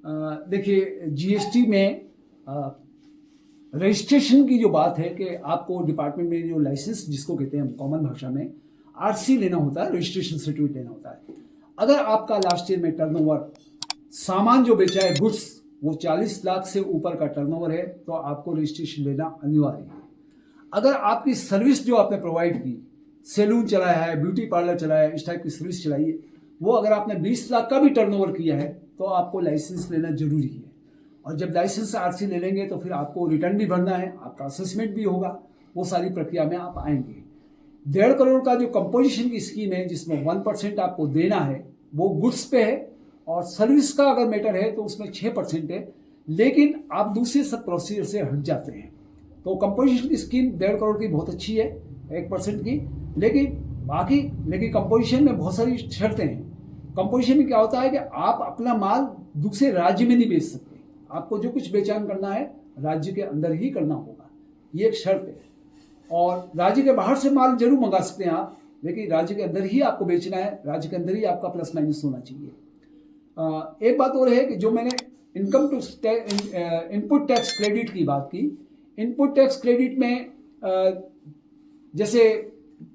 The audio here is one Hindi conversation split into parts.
देखिए जीएसटी में रजिस्ट्रेशन की जो बात है कि आपको डिपार्टमेंट में जो लाइसेंस जिसको कहते हैं हम कॉमन भाषा में आरसी लेना होता है, रजिस्ट्रेशन सर्टिफिकेट लेना होता है। अगर आपका लास्ट ईयर में टर्नओवर सामान जो बेचा है गुड्स वो 40 लाख से ऊपर का टर्नओवर है तो आपको रजिस्ट्रेशन लेना अनिवार्य है। अगर आपकी सर्विस जो आपने प्रोवाइड की, सैलून चलाया है, ब्यूटी पार्लर चलाया है, इस टाइप की सर्विस चलाई है, वो अगर आपने 20 लाख का भी टर्नओवर किया है तो आपको लाइसेंस लेना जरूरी है। और जब लाइसेंस आरसी ले लेंगे तो फिर आपको रिटर्न भी भरना है, आपका असेसमेंट भी होगा, वो सारी प्रक्रिया में आप आएंगे। 1.5 करोड़ का जो कंपोजिशन की स्कीम है जिसमें 1% आपको देना है वो गुड्स पे है, और सर्विस का अगर मैटर है तो उसमें 6% है, लेकिन आप दूसरे सब प्रोसीजर से हट जाते हैं। तो कंपोजिशन की स्कीम 1.5 करोड़ की बहुत अच्छी है 1% की, लेकिन कंपोजिशन में बहुत सारी शर्तें हैं। कंपोजिशन में क्या होता है कि आप अपना माल दूसरे राज्य में नहीं बेच सकते, आपको जो कुछ बेचान करना है राज्य के अंदर ही करना होगा, ये एक शर्त है। और राज्य के बाहर से माल जरूर मंगा सकते हैं आप, लेकिन राज्य के अंदर ही आपको बेचना है, राज्य के अंदर ही आपका प्लस माइनस होना चाहिए। एक बात और है कि जो मैंने इनपुट टैक्स क्रेडिट की बात की, इनपुट टैक्स क्रेडिट में जैसे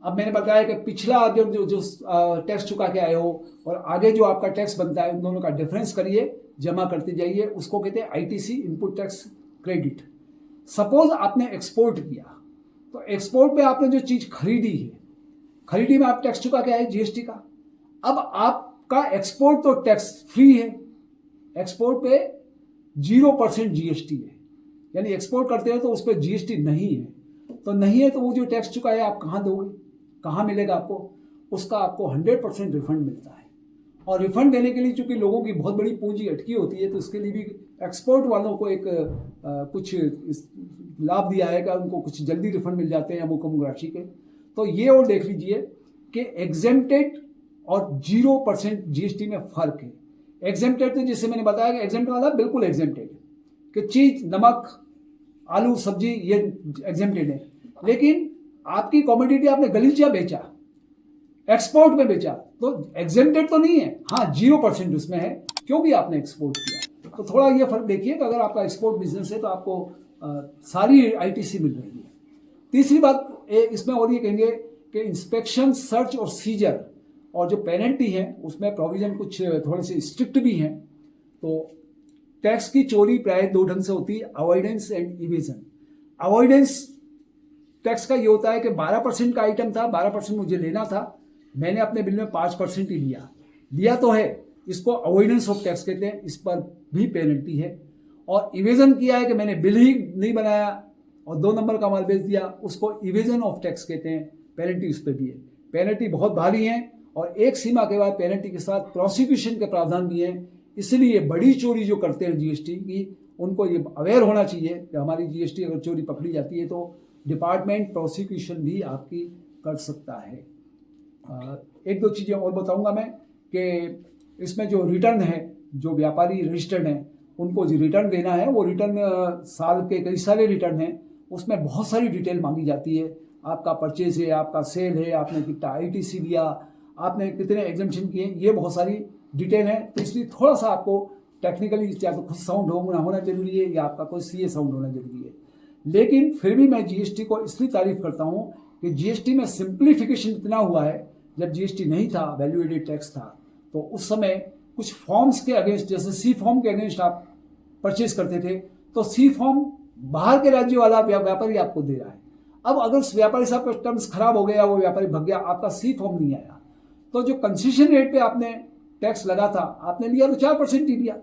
अब मैंने बताया कि पिछला जो टैक्स चुका के आए हो और आगे जो आपका टैक्स बनता है उन दोनों का डिफरेंस करिए, जमा करते जाइए, उसको कहते हैं ITC, input tax credit. Suppose आपने एक्सपोर्ट किया तो एक्सपोर्ट पे आपने जो चीज खरीदी में आप टैक्स चुका के आए जीएसटी का। अब आपका एक्सपोर्ट तो टैक्स फ्री है, एक्सपोर्ट पे 0% जीएसटी है, यानी एक्सपोर्ट करते हो तो उस पर जीएसटी नहीं है। तो वो जो टैक्स चुका है आप कहाँ दोगे, कहाँ मिलेगा आपको? उसका आपको 100% रिफंड मिलता है। और रिफंड देने के लिए चूंकि लोगों की बहुत बड़ी पूंजी अटकी होती है तो उसके लिए भी एक्सपोर्ट वालों को एक कुछ लाभ दिया है कि उनको कुछ जल्दी रिफंड मिल जाते हैं अमुक अमुक राशि के। तो ये और देख लीजिए कि एग्जेम्प्टेड और 0% जीएसटी में फर्क है। एग्जेम्प्टेड तो जैसे मैंने बताया कि एग्जेम्प्ट वाला बिल्कुल एग्जेम्प्टेड कि चीज नमक, आलू, सब्जी ये एग्जेम्प्टेड है, लेकिन आपकी कॉमोडिटी आपने गलीचा बेचा, एक्सपोर्ट में बेचा तो एग्जेम्प्टेड तो नहीं है, हाँ 0% उसमें है क्योंकि आपने एक्सपोर्ट किया। तो थोड़ा ये फर्क देखिए कि अगर आपका एक्सपोर्ट बिजनेस है तो आपको सारी आईटीसी मिल रही है। तीसरी बात इसमें और ये कहेंगे कि इंस्पेक्शन, सर्च और सीजर और जो पेनल्टी है उसमें प्रोविजन कुछ थोड़े से स्ट्रिक्ट भी हैं। तो टैक्स की चोरी प्राय 2 ढंग से होती है, avoidance and evasion. Avoidance tax का ये होता है कि 12% का आइटम था, 12% मुझे लेना था, मैंने अपने बिल में 5% ही लिया तो है, इसको अवॉइडेंस ऑफ टैक्स कहते हैं, इस पर भी पेनल्टी है। और इवेजन किया है कि मैंने बिल ही नहीं बनाया और 2 नंबर का माल बेच दिया, उसको इवेजन ऑफ टैक्स कहते हैं, पेनल्टी उस पर भी है। पेनल्टी बहुत भारी है और एक सीमा के बाद पेनल्टी के साथ प्रोसिक्यूशन के प्रावधान भी हैं। इसलिए बड़ी चोरी जो करते हैं जीएसटी की, उनको ये अवेयर होना चाहिए कि हमारी जीएसटी अगर चोरी पकड़ी जाती है तो डिपार्टमेंट प्रोसिक्यूशन भी आपकी कर सकता है। एक दो चीज़ें और बताऊंगा मैं कि इसमें जो रिटर्न है, जो व्यापारी रजिस्टर्ड हैं उनको जो रिटर्न देना है, वो रिटर्न साल के कई सारे रिटर्न हैं, उसमें बहुत सारी डिटेल मांगी जाती है। आपका परचेज है, आपका सेल है, आपने कितना आईटीसी दिया, आपने कितने एग्जम्पशन किए, ये बहुत सारी डिटेल है। तो इसलिए थोड़ा सा आपको टेक्निकली या तो खुद साउंड होना जरूरी है या आपका कोई सीए साउंड होना जरूरी है। लेकिन फिर भी मैं जीएसटी को इसलिए तारीफ करता हूँ कि जीएसटी में सिंप्लीफिकेशन इतना हुआ है। जब जीएसटी नहीं था, वैल्यू एडेड टैक्स था, तो उस समय कुछ फॉर्म्स के अगेंस्ट, जैसे सी फॉर्म के अगेंस्ट आप परचेज करते थे तो सी फॉर्म बाहर के राज्य वाला व्यापारी आपको दे रहा है। अब अगर उस व्यापारी साहब का टर्म्स खराब हो गया, वो व्यापारी भग गया, आपका सी फॉर्म नहीं आया, तो जो कंसेशन रेट पे आपने टैक्स लगा था, आपने लिया तो 4% ही लिया।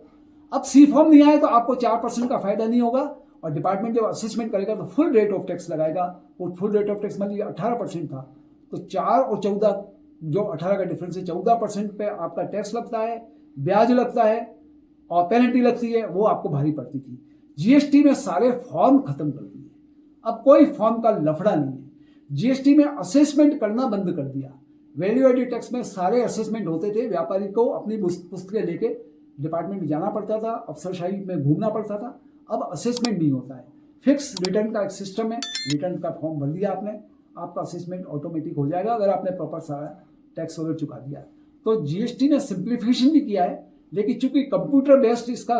अब सी फॉर्म नहीं आया तो आपको 4% का फायदा नहीं होगा, और डिपार्टमेंट जब असेसमेंट करेगा तो फुल रेट ऑफ टैक्स लगाएगा। वो फुल रेट ऑफ टैक्स मान लीजिए 18% था, तो 4 और 14, जो 18 का डिफरेंस है, 14% पे आपका टैक्स लगता है, ब्याज लगता है और पेनल्टी लगती है, वो आपको भारी पड़ती थी। जीएसटी में सारे फॉर्म खत्म कर दिए, अब कोई फॉर्म का लफड़ा नहीं है। जीएसटी में असेसमेंट करना बंद कर दिया। वैल्यू एडेड टैक्स में सारे असेसमेंट होते थे, व्यापारी को अपनी पुस्तकें लेके डिपार्टमेंट में जाना पड़ता था, अफसरशाही में घूमना पड़ता था। अब असेसमेंट नहीं होता है, फिक्स रिटर्न का एक सिस्टम है, रिटर्न का फॉर्म भर दिया आपने, आपका असेसमेंट ऑटोमेटिक हो जाएगा अगर आपने प्रॉपर सारा टैक्स वगैरह चुका दिया। तो जीएसटी ने सिंप्लीफिकेशन भी किया है, लेकिन चूंकि कंप्यूटर बेस्ड इसका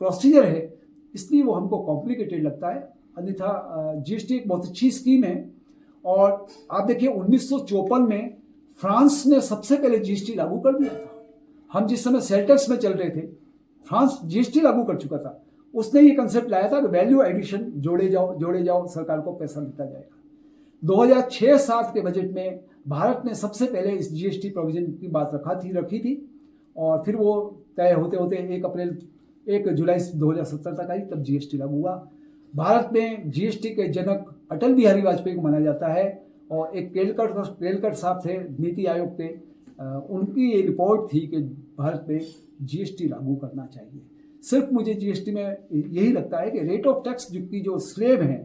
प्रोसीजर है इसलिए वो हमको कॉम्प्लिकेटेड लगता है। अन्यथा जीएसटी एक बहुत अच्छी स्कीम है। और आप देखिए 1954 में फ्रांस ने सबसे पहले जीएसटी लागू कर दिया था। हम जिस समय सेल टैक्स में चल रहे थे, फ्रांस जीएसटी लागू कर चुका था। उसने ये कंसेप्ट लाया था कि वैल्यू एडिशन जोड़े जाओ, सरकार को पैसा मिलता जाएगा। 2006-07 के बजट में भारत ने सबसे पहले इस जीएसटी प्रोविजन की बात रखी थी और फिर वो तय होते होते 1 जुलाई 2017 तक आई, तब जीएसटी लागू हुआ। भारत में जीएसटी के जनक अटल बिहारी वाजपेयी को माना जाता है और एक केलकर साहब थे नीति आयोग के, उनकी ये रिपोर्ट थी कि भारत में जीएसटी लागू करना चाहिए। सिर्फ मुझे जीएसटी में यही लगता है कि रेट ऑफ टैक्स जो स्लेब हैं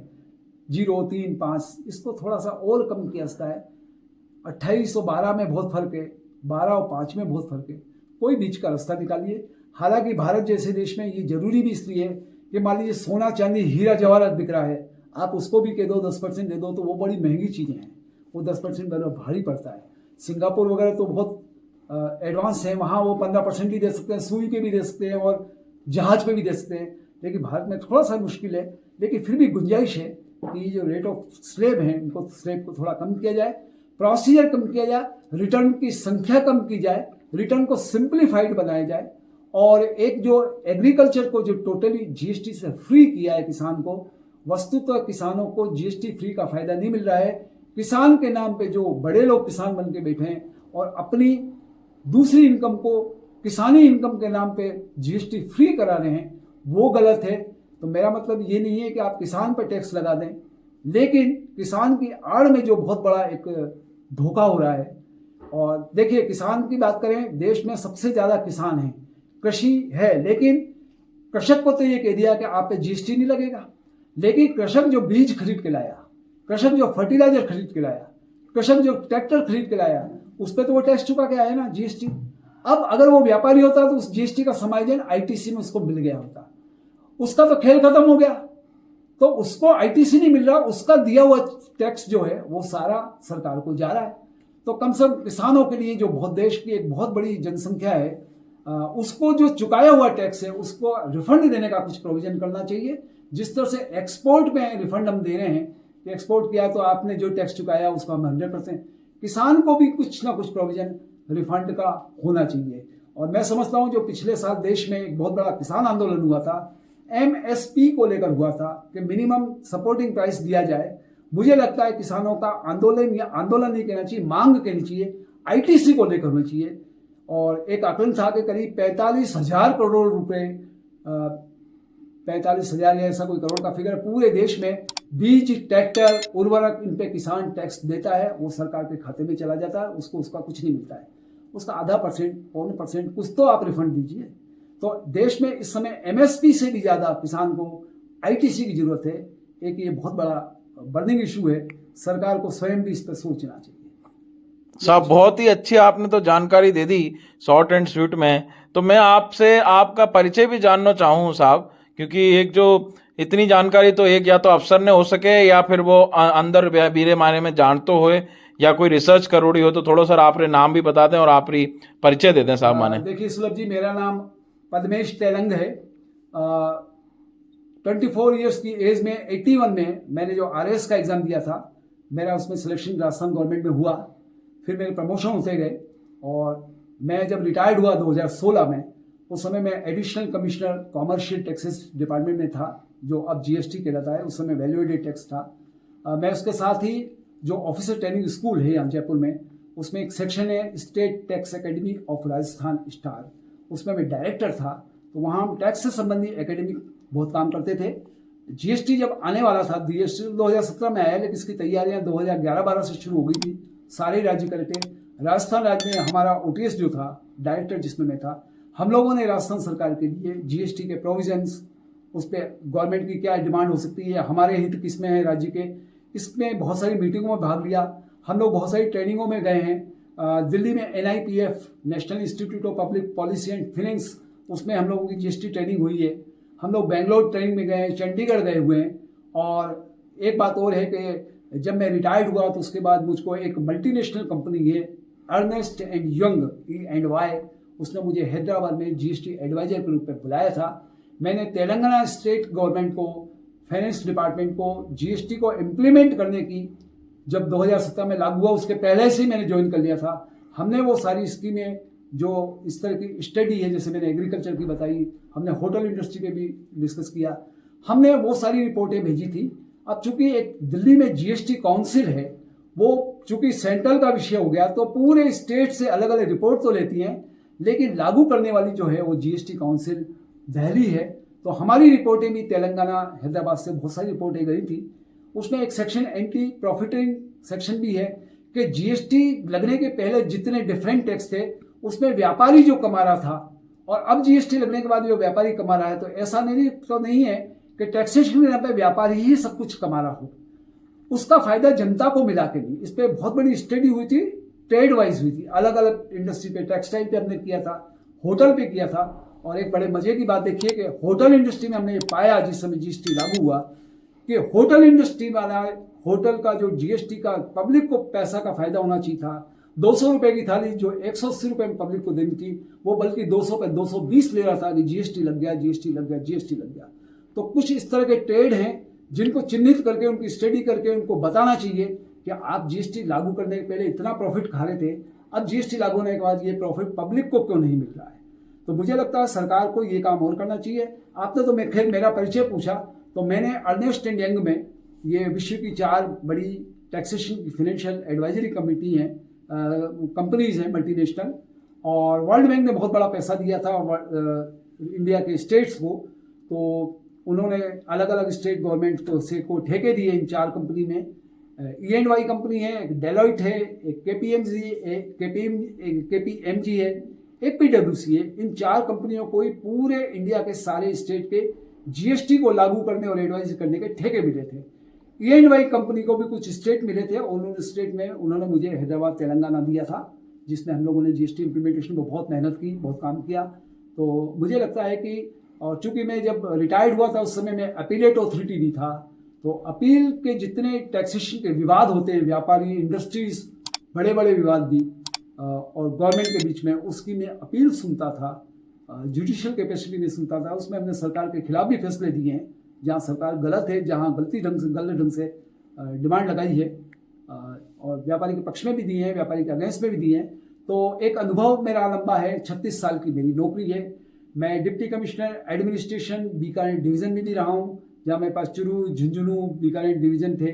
0, 3, 5 इसको थोड़ा सा और कम किया जाता है। 28 और 12 में बहुत फर्क है, 12 और 5 में बहुत फर्क है। कोई बीच का रास्ता निकालिए। हालांकि भारत जैसे देश में ये जरूरी भी इसलिए है कि मान लीजिए सोना चांदी हीरा जवाहरात बिक रहा है, आप उसको भी कह दो 10% दे दो तो वो बड़ी महंगी चीज़ें हैं, वो 10% देना भारी पड़ता है। सिंगापुर वगैरह तो बहुत एडवांस है, वहाँ वो 15% ही दे सकते हैं, सुई पे भी दे सकते हैं और जहाज पे भी दे सकते हैं। लेकिन भारत में थोड़ा सा मुश्किल है, लेकिन फिर भी गुंजाइश है कि जो रेट ऑफ स्लेब है इनको स्लेब को थोड़ा कम किया जाए, प्रोसीजर कम किया जाए, रिटर्न की संख्या कम की जाए, रिटर्न को सिंप्लीफाइड बनाया जाए। और एक जो एग्रीकल्चर को जो टोटली जीएसटी से फ्री किया है किसान को, वस्तुतः किसानों को जीएसटी फ्री का फायदा नहीं मिल रहा है। किसान के नाम पे जो बड़े लोग किसान बन के बैठे हैं और अपनी दूसरी इनकम को किसानी इनकम के नाम पे जीएसटी फ्री करा रहे हैं, वो गलत है। तो मेरा मतलब ये नहीं है कि आप किसान पर टैक्स लगा दें, लेकिन किसान की आड़ में जो बहुत बड़ा एक धोखा हो रहा है। और देखिए किसान की बात करें, देश में सबसे ज़्यादा किसान हैं, कृषि है, लेकिन कृषक को तो ये कह दिया कि आप पे जीएसटी नहीं लगेगा। लेकिन कृषक जो बीज खरीद के लाया, कृषक जो फर्टिलाइजर खरीद के लाया, कृषक जो ट्रैक्टर खरीद के लाया, उस पर तो वो टैक्स चुका के आया ना जीएसटी। अब अगर वो व्यापारी होता तो उस जीएसटी का समायोजन आईटीसी में उसको मिल गया होता, उसका तो खेल खत्म हो गया। तो उसको आईटीसी नहीं मिल रहा, उसका दिया हुआ टैक्स जो है वो सारा सरकार को जा रहा है। तो कम से कम किसानों के लिए जो बहुत देश की एक बहुत बड़ी जनसंख्या है, उसको जो चुकाया हुआ टैक्स है उसको रिफंड देने का कुछ प्रोविजन करना चाहिए। जिस तरह से एक्सपोर्ट में रिफंड हम दे रहे हैं कि एक्सपोर्ट किया तो आपने जो टैक्स चुकाया उसको हम 100%, किसान को भी कुछ ना कुछ प्रोविजन रिफंड का होना चाहिए। और मैं समझता हूँ जो पिछले साल देश में एक बहुत बड़ा किसान आंदोलन हुआ था, एमएसपी को लेकर हुआ था कि मिनिमम सपोर्टिंग प्राइस दिया जाए। मुझे लगता है किसानों का आंदोलन या आंदोलन नहीं कहना चाहिए, मांग कहनी चाहिए, आईटीसी को लेकर होनी चाहिए। और एक आकलन था कि करीब 45,000 करोड़ रुपए, 45,000 या ऐसा कोई करोड़ का फिगर पूरे देश में बीज, ट्रैक्टर, उर्वरक, इन पे किसान टैक्स देता है, वो सरकार के खाते में चला जाता है, उसको उसका कुछ नहीं मिलता है, उसका आधा % 1% कुछ तो आप रिफंड दीजिए। तो देश में इस समय एमएसपी से भी ज़्यादा किसान को आईटीसी की जरूरत है। एक ये बहुत बड़ा बर्निंग इशू है, सरकार को स्वयं भी इस पर सोचना चाहिए। साहब बहुत ही अच्छी आपने तो जानकारी दे दी शॉर्ट एंड स्वीट में। तो मैं आपसे आपका परिचय भी जानना चाहूँ साहब, क्योंकि एक जो इतनी जानकारी तो एक या तो अफसर ने हो सके या फिर वो अंदर बीरे मायने में जानते हुए या कोई रिसर्च करोड़ी हो। तो थोड़ा सर आप नाम भी बता दें और आप परिचय दे दें साहब माने। देखिए सुलभ जी, मेरा नाम पद्मेश तेलंग है। 24 ईयर्स की एज में 81 में मैंने जो आरएस का एग्ज़ाम दिया था, मेरा उसमें सिलेक्शन राजस्थान गवर्नमेंट में हुआ। फिर मेरे प्रमोशन होते गए और मैं जब रिटायर्ड हुआ 2016 में, उस समय मैं additional commissioner commercial taxes department में था, जो अब जीएसटी कहलाता है, उस समय वैल्यू एडेड टैक्स था। मैं उसके साथ ही जो ऑफिसर ट्रेनिंग स्कूल है यहाँ जयपुर में, उसमें एक सेक्शन है state tax academy of Rajasthan star, उसमें मैं डायरेक्टर था। तो वहाँ हम टैक्स से संबंधित एकेडमिक बहुत काम करते थे। जीएसटी जब आने वाला था, जीएसटी 2017 में आया, लेकिन इसकी तैयारियां 2011-12 से शुरू हो गई थी, सारे राज्य करे थे। राजस्थान राज्य में हमारा ओटीएस जो था, डायरेक्टर जिसमें मैं था, हम लोगों ने राजस्थान सरकार के लिए जीएसटी के प्रोविजंस, उस पर गवर्नमेंट की क्या डिमांड हो सकती है, हमारे हित किस में है राज्य के, इसमें बहुत सारी मीटिंगों में भाग लिया। हम लोग बहुत सारी ट्रेनिंगों में गए हैं। दिल्ली में NIPF, national institute of public policy and finance, उसमें हम लोगों की जीएसटी ट्रेनिंग हुई है। हम लोग बेंगलोर ट्रेनिंग में गए हैं, चंडीगढ़ गए हुए हैं। और एक बात और है कि जब मैं रिटायर्ड हुआ तो उसके बाद मुझको एक मल्टीनेशनल कंपनी है अर्नेस्ट एंड यंग E&Y, उसने मुझे हैदराबाद में जीएसटी एडवाइजर के रूप में बुलाया था। मैंने तेलंगाना स्टेट गवर्नमेंट को, फाइनेंस डिपार्टमेंट को जीएसटी को इम्प्लीमेंट करने की, जब 2017 में लागू हुआ उसके पहले से ही मैंने ज्वाइन कर लिया था। हमने वो सारी स्कीमें जो इस तरह की स्टडी है, जैसे मैंने एग्रीकल्चर की बताई, हमने होटल इंडस्ट्री पे भी डिस्कस किया, हमने वो सारी रिपोर्टें भेजी थी। अब चूंकि एक दिल्ली में जीएसटी काउंसिल है, वो चूंकि सेंट्रल का विषय हो गया, तो पूरे स्टेट से अलग अलग रिपोर्ट तो लेती हैं, लेकिन लागू करने वाली जो है वो जीएसटी काउंसिल दिल्ली है। तो हमारी रिपोर्टें भी तेलंगाना, हैदराबाद से बहुत सारी रिपोर्टें गई थी। उसमें एक सेक्शन एंटी प्रॉफिटिंग सेक्शन भी है कि जीएसटी लगने के पहले जितने डिफरेंट टैक्स थे उसमें व्यापारी जो कमा रहा था और अब जीएसटी लगने के बाद जो व्यापारी कमा रहा है, तो ऐसा नहीं है कि टैक्सेशन के नाम पे व्यापारी ही सब कुछ कमा रहा हो, उसका फायदा जनता को मिला के नहीं। इस पर बहुत बड़ी स्टडी हुई थी, ट्रेड वाइज हुई थी, अलग अलग इंडस्ट्री पे, टेक्सटाइल पे हमने किया था, होटल पे किया था। और एक बड़े मजे की बात देखिए कि होटल इंडस्ट्री में हमने ये पाया जिस समय जीएसटी लागू हुआ कि होटल इंडस्ट्री वाला, होटल का जो जीएसटी का पब्लिक को पैसा का फायदा होना चाहिए था, 200 रुपए की थाली जो 180 रुपए में पब्लिक को देनी थी, वो बल्कि 200 पे 220 ले रहा था कि जीएसटी लग गया, जीएसटी लग गया, जीएसटी लग गया। तो कुछ इस तरह के ट्रेड हैं जिनको चिन्हित करके, उनकी स्टडी करके उनको बताना चाहिए कि आप जीएसटी लागू करने के पहले इतना प्रॉफिट खा रहे थे, अब जीएसटी लागू होने के बाद ये प्रॉफिट पब्लिक को क्यों नहीं मिल रहा है। तो मुझे लगता है सरकार को ये काम और करना चाहिए। आपने तो खैर मेरा परिचय पूछा, तो मैंने अर्नेस्ट एंड यंग में, ये विश्व की 4 बड़ी टैक्सेशन की फाइनेंशियल एडवाइजरी कमेटी हैं, कंपनीज हैं मल्टीनेशनल, और वर्ल्ड बैंक ने बहुत बड़ा पैसा दिया था इंडिया के स्टेट्स को। तो उन्होंने अलग अलग स्टेट गवर्नमेंट को ठेके दिए इन 4 कंपनी में। E&Y कंपनी है, एक डेलॉइट है, एक KPMG है, एक PwC है। इन 4 कंपनियों को ही पूरे इंडिया के सारे स्टेट के जीएसटी को लागू करने और एडवाइज करने के ठेके मिले थे। E&Y कंपनी को भी कुछ स्टेट मिले थे, उन्होंने स्टेट में उन्होंने मुझे हैदराबाद, तेलंगाना दिया था, जिसमें हम लोगों ने जीएसटी इम्प्लीमेंटेशन में बहुत मेहनत की, बहुत काम किया। तो मुझे लगता है कि, और चूंकि मैं जब रिटायर्ड हुआ था उस समय मैं अपीलेट अथॉरिटी भी था, तो अपील के जितने टैक्सेशन के विवाद होते हैं, व्यापारी, इंडस्ट्रीज, बड़े बड़े विवाद भी और गवर्नमेंट के बीच में, उसकी मैं अपील सुनता था, जुडिशियल कैपेसिटी में सुनता था। उसमें हमने सरकार के खिलाफ भी फैसले दिए हैं, जहाँ सरकार गलत है, जहाँ गलत ढंग से डिमांड लगाई है, और व्यापारी के पक्ष में भी दिए हैं, व्यापारी के अगेंस्ट में भी दिए हैं। तो एक अनुभव मेरा लंबा है, 36 साल की मेरी नौकरी है। मैं deputy commissioner administration Bikaner division में भी रहा हूँ, जहाँ मेरे पास चुरू, झुंझुनू, बीकानेर डिवीज़न थे।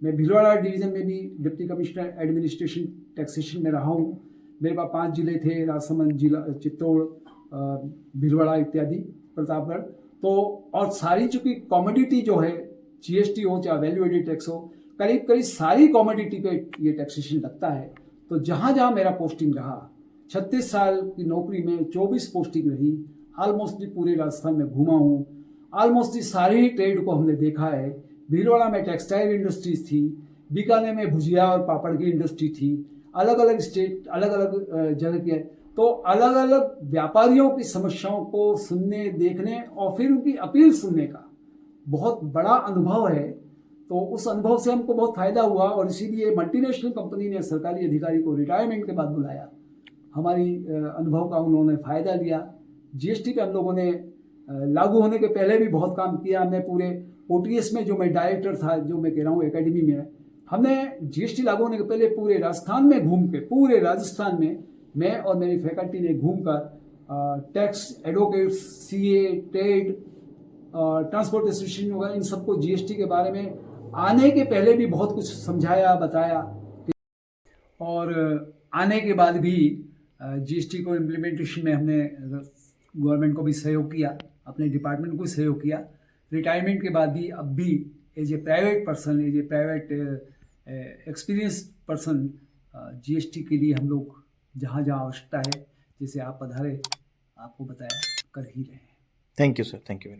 मैं भीलवाड़ा डिवीज़न में भी डिप्टी कमिश्नर एडमिनिस्ट्रेशन टैक्सेशन में रहा हूँ। मेरे पास 5 जिले थे, राजसमंद जिला, चित्तौड़, भीलवाड़ा इत्यादि, प्रतापगढ़। तो और सारी चूँकि कॉमोडिटी जो है, जीएसटी हो चाहे वैल्यू एडेड टैक्स हो, करीब करीब सारी कॉमोडिटी पे ये टैक्सेशन लगता है। तो जहाँ जहाँ मेरा पोस्टिंग रहा, 36 साल की नौकरी में 24 पोस्टिंग रही, ऑलमोस्टली पूरे राजस्थान में घूमा हूँ, ऑलमोस्टली सारी ट्रेड को हमने देखा है। भीलवाड़ा में टेक्सटाइल इंडस्ट्रीज थी, बीकानेर में भुजिया और पापड़ की इंडस्ट्री थी, अलग अलग स्टेट, अलग अलग जगह की है। तो अलग अलग व्यापारियों की समस्याओं को सुनने, देखने और फिर उनकी अपील सुनने का बहुत बड़ा अनुभव है। तो उस अनुभव से हमको बहुत फायदा हुआ, और इसीलिए मल्टीनेशनल कंपनी ने सरकारी अधिकारी को रिटायरमेंट के बाद बुलाया। हमारी अनुभव का उन्होंने फ़ायदा लिया। जीएसटी पे हम लोगों ने लागू होने के पहले भी बहुत काम किया। हमने पूरे OTS में, जो मैं डायरेक्टर था, जो मैं कह रहा हूँ एकेडमी में, हमने जीएसटी लागू होने के पहले पूरे राजस्थान में घूम के, पूरे राजस्थान में मैं और मेरी फैकल्टी ने घूमकर tax advocates, CA, trade, transport association वगैरह, इन सबको जीएसटी के बारे में आने के पहले भी बहुत कुछ समझाया, बताया, और आने के बाद भी जीएसटी को इम्प्लीमेंटेशन में हमने गवर्नमेंट को भी सहयोग किया, अपने डिपार्टमेंट को भी सहयोग किया। रिटायरमेंट के बाद भी अब भी as a private person, as a private experience person, GST के लिए हम लोग जहाँ जहाँ आवश्यकता है, जैसे आप पधारे, आपको बताया, कर ही रहे हैं। Thank you sir, thank you.